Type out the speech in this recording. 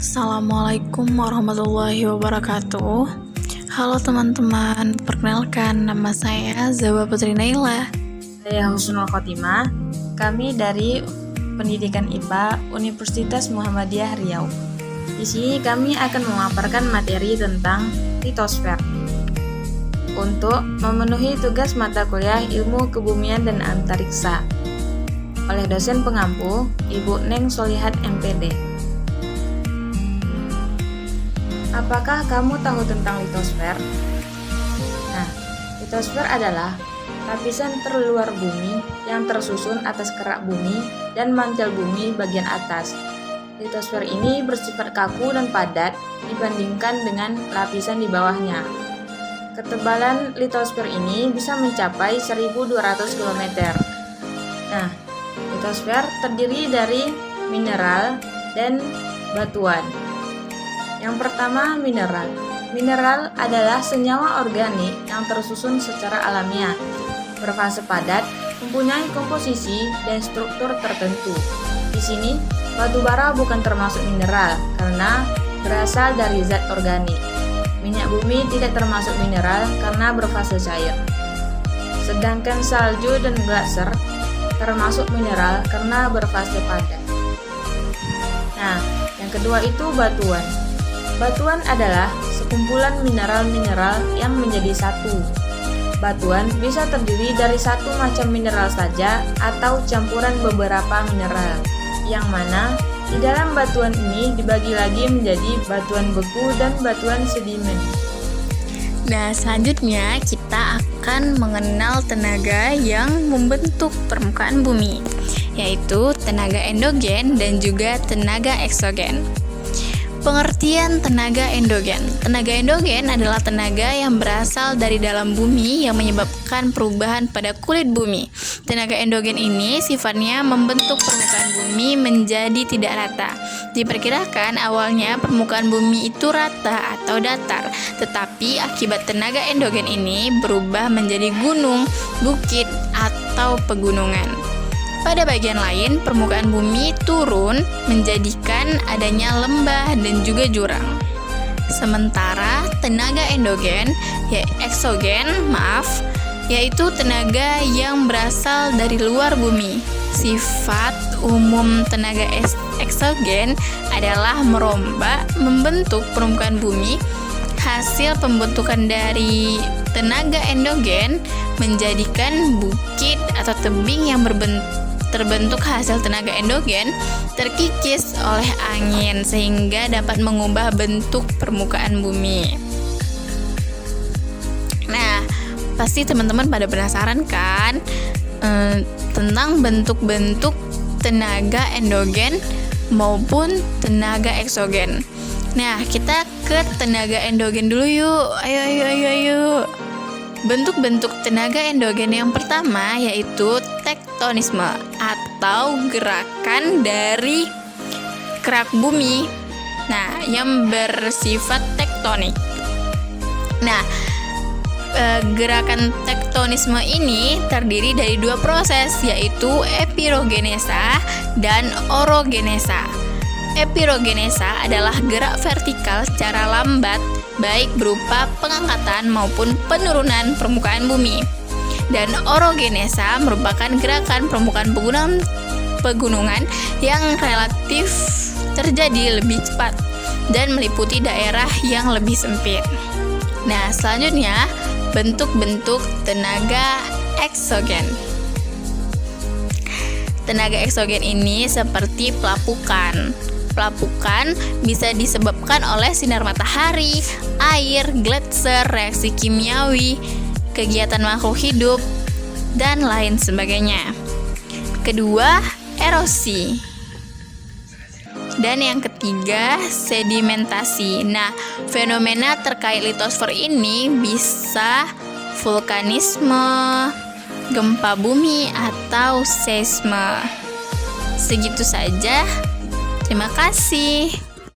Assalamualaikum warahmatullahi wabarakatuh. Halo teman-teman, perkenalkan nama saya Zawa Putri Naila. Saya Husnul Khotimah. Kami dari Pendidikan IPA Universitas Muhammadiyah Riau. Di sini kami akan memaparkan materi tentang litosfer untuk memenuhi tugas mata kuliah Ilmu Kebumian dan Antariksa oleh dosen pengampu Ibu Neng Solihat MPD. Apakah kamu tahu tentang litosfer? Nah, litosfer adalah lapisan terluar bumi yang tersusun atas kerak bumi dan mantel bumi bagian atas. Litosfer ini bersifat kaku dan padat dibandingkan dengan lapisan di bawahnya. Ketebalan litosfer ini bisa mencapai 1.200 km. Nah, litosfer terdiri dari mineral dan batuan. Yang pertama, mineral. Mineral adalah senyawa organik yang tersusun secara alamiah, berfase padat, mempunyai komposisi dan struktur tertentu. Di sini, batu bara bukan termasuk mineral karena berasal dari zat organik. Minyak bumi tidak termasuk mineral karena berfase cair. Sedangkan salju dan glaser termasuk mineral karena berfase padat. Nah, yang kedua itu batuan. Batuan adalah sekumpulan mineral-mineral yang menjadi satu. Batuan bisa terdiri dari satu macam mineral saja atau campuran beberapa mineral, yang mana di dalam batuan ini dibagi lagi menjadi batuan beku dan batuan sedimen. Nah, selanjutnya kita akan mengenal tenaga yang membentuk permukaan bumi, yaitu tenaga endogen dan juga tenaga eksogen. Pengertian tenaga endogen. Tenaga endogen adalah tenaga yang berasal dari dalam bumi yang menyebabkan perubahan pada kulit bumi. Tenaga endogen ini sifatnya membentuk permukaan bumi menjadi tidak rata. Diperkirakan awalnya permukaan bumi itu rata atau datar, tetapi akibat tenaga endogen ini berubah menjadi gunung, bukit, atau pegunungan. Pada bagian lain, permukaan bumi turun menjadikan adanya lembah dan juga jurang. Sementara tenaga endogen, yaitu tenaga yang berasal dari luar bumi. Sifat umum tenaga eksogen adalah merombak, membentuk permukaan bumi. Hasil pembentukan dari tenaga endogen menjadikan bukit atau tebing yang terbentuk hasil tenaga endogen terkikis oleh angin sehingga dapat mengubah bentuk permukaan bumi. Nah, pasti teman-teman pada penasaran kan tentang bentuk-bentuk tenaga endogen maupun tenaga eksogen. Nah, kita ke tenaga endogen dulu yuk. Ayo. Bentuk-bentuk tenaga endogen yang pertama yaitu tektonisme atau gerakan dari kerak bumi. Nah, yang bersifat tektonik. Nah, gerakan tektonisme ini terdiri dari dua proses yaitu epirogenesa dan orogenesa. Epirogenesa adalah gerak vertikal secara lambat baik berupa pengangkatan maupun penurunan permukaan bumi. Dan orogenesa merupakan gerakan permukaan pegunungan yang relatif terjadi lebih cepat dan meliputi daerah yang lebih sempit. Nah, selanjutnya bentuk-bentuk tenaga eksogen. Tenaga eksogen ini seperti pelapukan. Pelapukan bisa disebabkan oleh sinar matahari, air, gletser, reaksi kimiawi, kegiatan makhluk hidup, dan lain sebagainya. Kedua, erosi. Dan yang ketiga, sedimentasi. Nah, fenomena terkait litosfer ini bisa vulkanisme, gempa bumi, atau seisme. Segitu saja. Terima kasih.